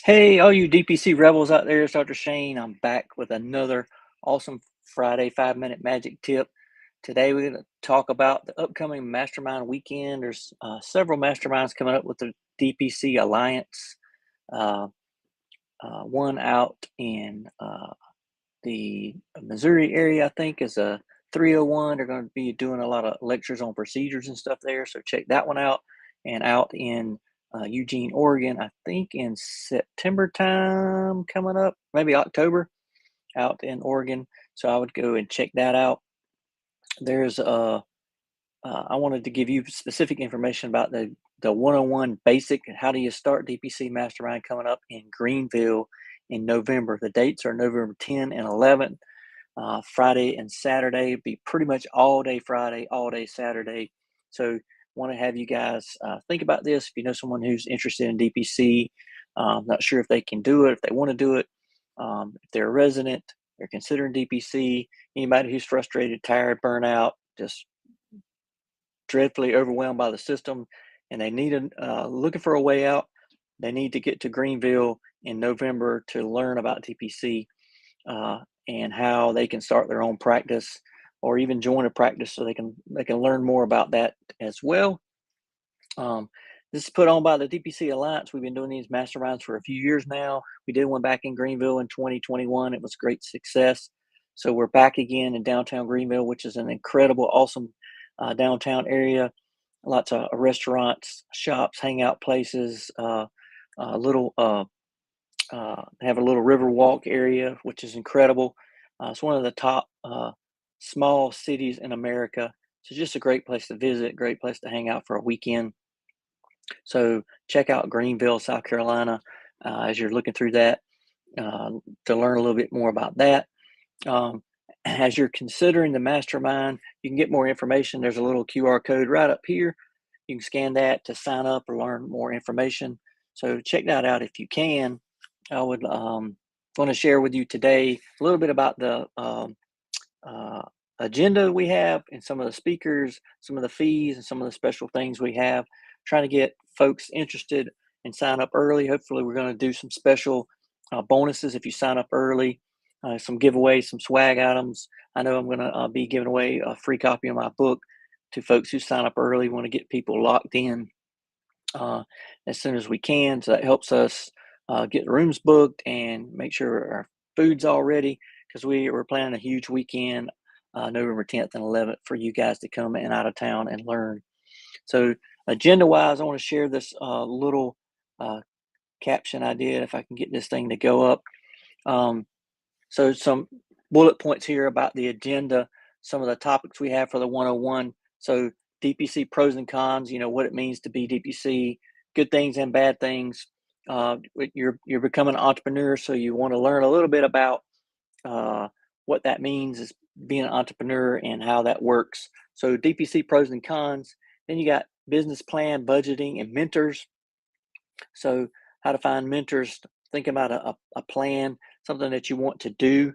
Hey, all you DPC rebels out there, it's Dr. Shane. I'm back with another awesome Friday 5-minute magic tip. Today, we're going to talk about the upcoming Mastermind weekend. There's several masterminds coming up with the DPC Alliance. Uh, one out in the Missouri area, I think, is a 301. They're going to be doing a lot of lectures on procedures and stuff there. So check that one out. And out in Eugene, Oregon, I think in September time coming up, maybe October, out in Oregon. So I would go and check that out. There's I wanted to give you specific information about the 101 basic how do you start DPC Mastermind coming up in Greenville in November. The dates are November 10 and 11. Friday and Saturday. Be pretty much all day Friday, all day Saturday. So want to have you guys think about this. If you know someone who's interested in DPC, not sure if they can do it, if they want to do it, if they're a resident, they're considering DPC, anybody who's frustrated, tired, burnout, just dreadfully overwhelmed by the system, and they need looking for a way out. They need to get to Greenville in November to learn about DPC and how they can start their own practice or even join a practice so they can learn more about that as well. Um, this is put on by the DPC Alliance. We've been doing these masterminds for a few years now. We did one back in Greenville in 2021. It was a great success. So we're back again in downtown Greenville, which is an incredible, awesome downtown area. Lots of restaurants, shops, hangout places, little have a little river walk area, which is incredible. It's one of the top small cities in America. So just a great place to visit, great place to hang out for a weekend. So check out Greenville, South Carolina, as you're looking through that uh, to learn a little bit more about that. Um, as you're considering the mastermind, you can get more information. There's a little QR code right up here. You can scan that to sign up or learn more information. So check that out if you can. I would want to share with you today a little bit about the uh, agenda we have and some of the speakers, some of the fees, and some of the special things we have. Trying to get folks interested and sign up early. Hopefully, we're going to do some special bonuses if you sign up early, some giveaways, some swag items. I know I'm going to be giving away a free copy of my book to folks who sign up early. We want to get people locked in uh, as soon as we can. So that helps us get the rooms booked and make sure our food's all ready because we were planning a huge weekend, November 10th and 11th, for you guys to come in out of town and learn. So, agenda wise, I want to share this little uh, caption I did if I can get this thing to go up. Um, so, some bullet points here about the agenda, some of the topics we have for the 101. So, DPC pros and cons, what it means to be DPC, good things and bad things. You're becoming an entrepreneur, so you want to learn a little bit about uh, what that means is being an entrepreneur and how that works. So, DPC pros and cons. Then you got business plan, budgeting, and mentors. So, how to find mentors, think about a plan, something that you want to do,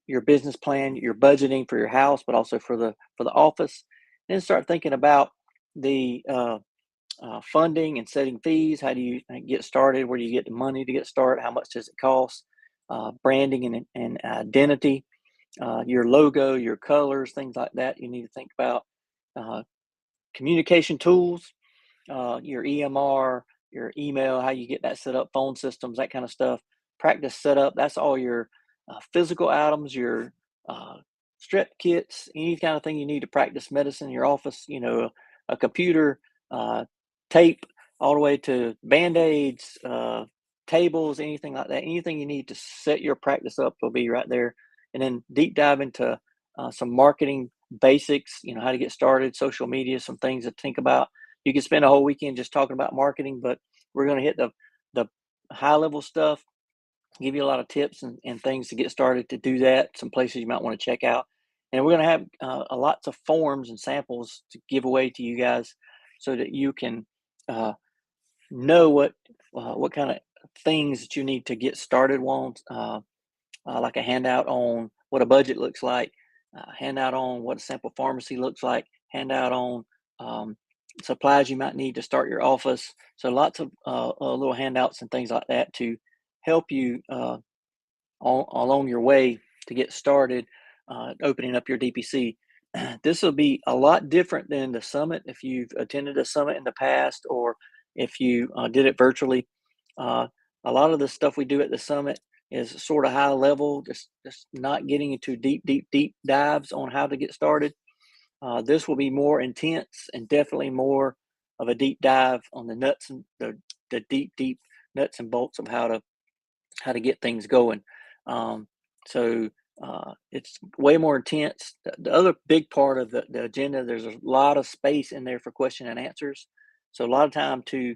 your business plan, your budgeting for your house, but also for the office. Then start thinking about the funding and setting fees. How do you get started? Where do you get the money to get started? How much does it cost? Branding and identity, your logo, your colors, things like that. You need to think about uh, communication tools, your EMR, your email, how you get that set up, phone systems, that kind of stuff. Practice setup. That's all your physical items, your uh, strep kits, any kind of thing you need to practice medicine in your office. A computer, uh, tape, all the way to band-aids, tables, anything like that. Anything you need to set your practice up will be right there. And then deep dive into some marketing basics. How to get started, social media, some things to think about. You can spend a whole weekend just talking about marketing, but we're going to hit the high level stuff, give you a lot of tips and things to get started to do that, some places you might want to check out. And we're going to have lots of forms and samples to give away to you guys so that you can uh, know what kind of things that you need to get started on, like a handout on what a budget looks like, handout on what a sample pharmacy looks like, handout on um, supplies you might need to start your office. So lots of little handouts and things like that to help you along your way to get started opening up your DPC. This will be a lot different than the summit if you've attended a summit in the past or if you did it virtually. Uh, a lot of the stuff we do at the summit is sort of high level, just not getting into deep dives on how to get started. This will be more intense and definitely more of a deep dive on the nuts and the deep nuts and bolts of how to get things going. Um, so it's way more intense. The other big part of the agenda, there's a lot of space in there for question and answers. So a lot of time to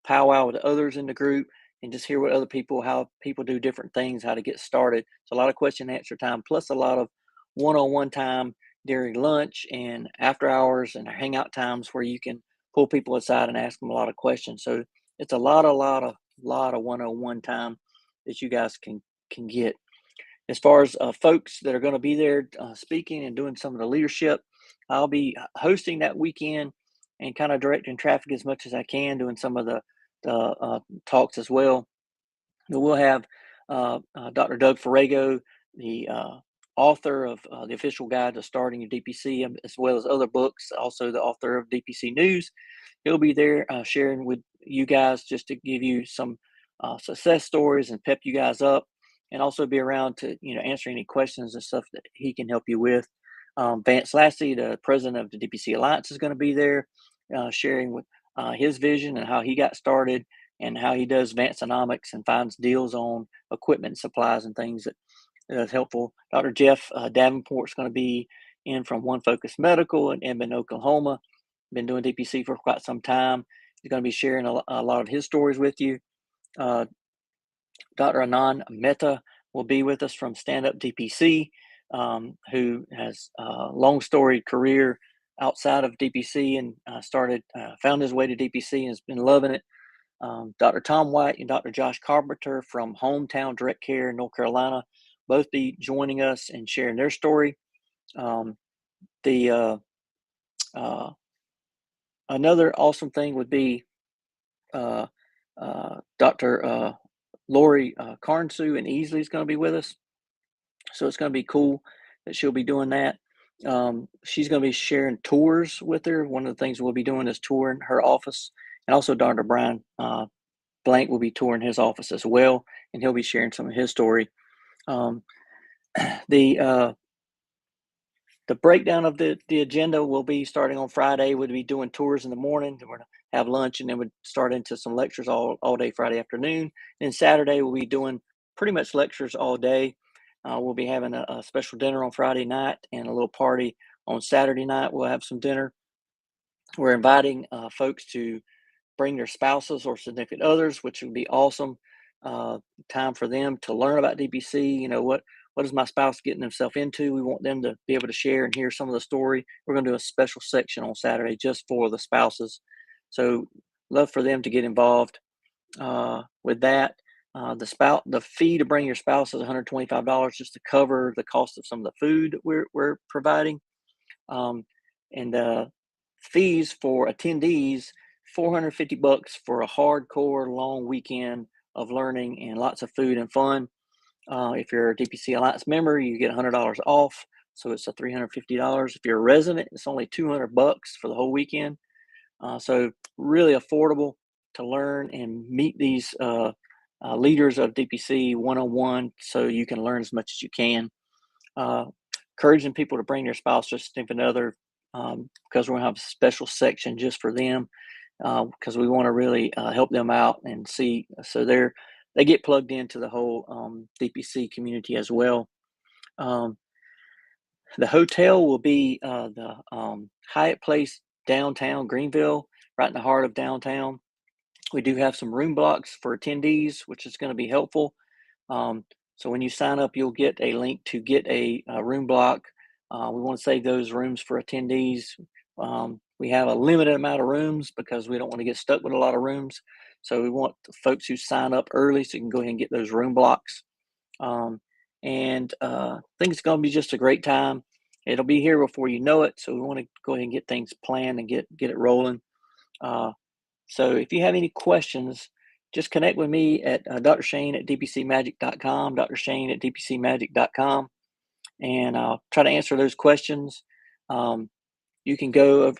powwow with others in the group and just hear what other people, how people do different things, how to get started. So a lot of question and answer time, plus a lot of one-on-one time during lunch and after hours and hangout times where you can pull people aside and ask them a lot of questions. So it's a lot of one-on-one time that you guys can get. As far as folks that are going to be there speaking and doing some of the leadership, I'll be hosting that weekend and kind of directing traffic as much as I can, doing some of the talks as well. But we'll have Dr. Doug Farrago, the author of the official guide to starting your DPC, as well as other books, also the author of DPC News. He'll be there sharing with you guys just to give you some success stories and pep you guys up, and also be around to answer any questions and stuff that he can help you with. Vance Lassie, the president of the DPC Alliance, is going to be there sharing with his vision and how he got started and how he does Vanceonomics and finds deals on equipment, supplies, and things that is helpful. Dr. Jeff Davenport's going to be in from One Focus Medical in Edmond, Oklahoma. Been doing DPC for quite some time. He's going to be sharing a lot of his stories with you. Dr. Anand Mehta will be with us from Stand Up DPC, who has a long storied career outside of DPC and found his way to DPC and has been loving it. Dr. Tom White and Dr. Josh Carpenter from Hometown Direct Care in North Carolina both be joining us and sharing their story. Another awesome thing would be Dr. Lori Carnsu and Easley is going to be with us. So it's going to be cool that she'll be doing that. She's going to be sharing tours with her. One of the things we'll be doing is touring her office. And also Dr. Brian Blank will be touring his office as well. And he'll be sharing some of his story. The breakdown of the agenda will be starting on Friday. We'll be doing tours in the morning. We're going to have lunch, and then we'll start into some lectures all day Friday afternoon. And Saturday, we'll be doing pretty much lectures all day. We'll be having a special dinner on Friday night and a little party on Saturday night. We'll have some dinner. We're inviting folks to bring their spouses or significant others, which would be awesome. Time for them to learn about DPC. What is my spouse getting themselves into? We want them to be able to share and hear some of the story. We're going to do a special section on Saturday just for the spouses. So love for them to get involved with that. The fee to bring your spouse is $125 just to cover the cost of some of the food we're providing. And the fees for attendees, $450 for a hardcore long weekend of learning and lots of food and fun. If you're a DPC Alliance member, you get $100 off, so it's a $350. If you're a resident, it's only $200 for the whole weekend. So really affordable to learn and meet these leaders of DPC one-on-one, so you can learn as much as you can. Encouraging people to bring their spouse or significant other, because we're going to have a special section just for them, because we want to really help them out and see so they get plugged into the whole DPC community as well. The hotel will be the Hyatt Place downtown Greenville, right in the heart of downtown. We do have some room blocks for attendees, which is going to be helpful. So when you sign up, you'll get a link to get a room block. We want to save those rooms for attendees. We have a limited amount of rooms because we don't want to get stuck with a lot of rooms. So we want the folks who sign up early so you can go ahead and get those room blocks. I think it's going to be just a great time. it'll be here before you know it. So we want to go ahead and get things planned and get it rolling. Uh, so if you have any questions, just connect with me at drshane at dpcmagic.com, drshane at dpcmagic.com, and I'll try to answer those questions. You can go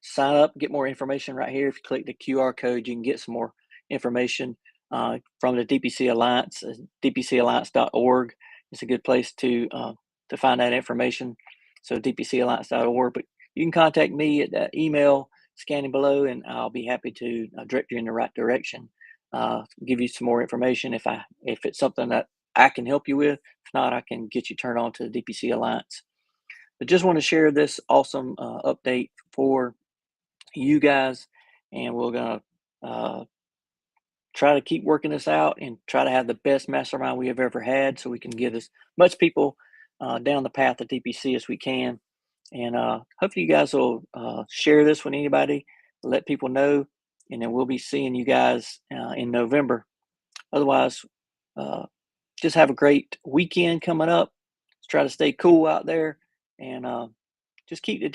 sign up, get more information right here. If you click the QR code, you can get some more information from the DPC Alliance, dpcalliance.org. It's a good place to find that information. So dpcalliance.org, but you can contact me at that email scanning below, and I'll be happy to direct you in the right direction. Give you some more information if it's something that I can help you with. If not, I can get you turned on to the DPC Alliance. But just want to share this awesome update for you guys, and we're gonna try to keep working this out and try to have the best mastermind we have ever had, so we can get as much people down the path of DPC as we can. And hopefully, you guys will share this with anybody, let people know, and then we'll be seeing you guys in November. Otherwise, uh, just have a great weekend coming up. Let's try to stay cool out there, and just keep the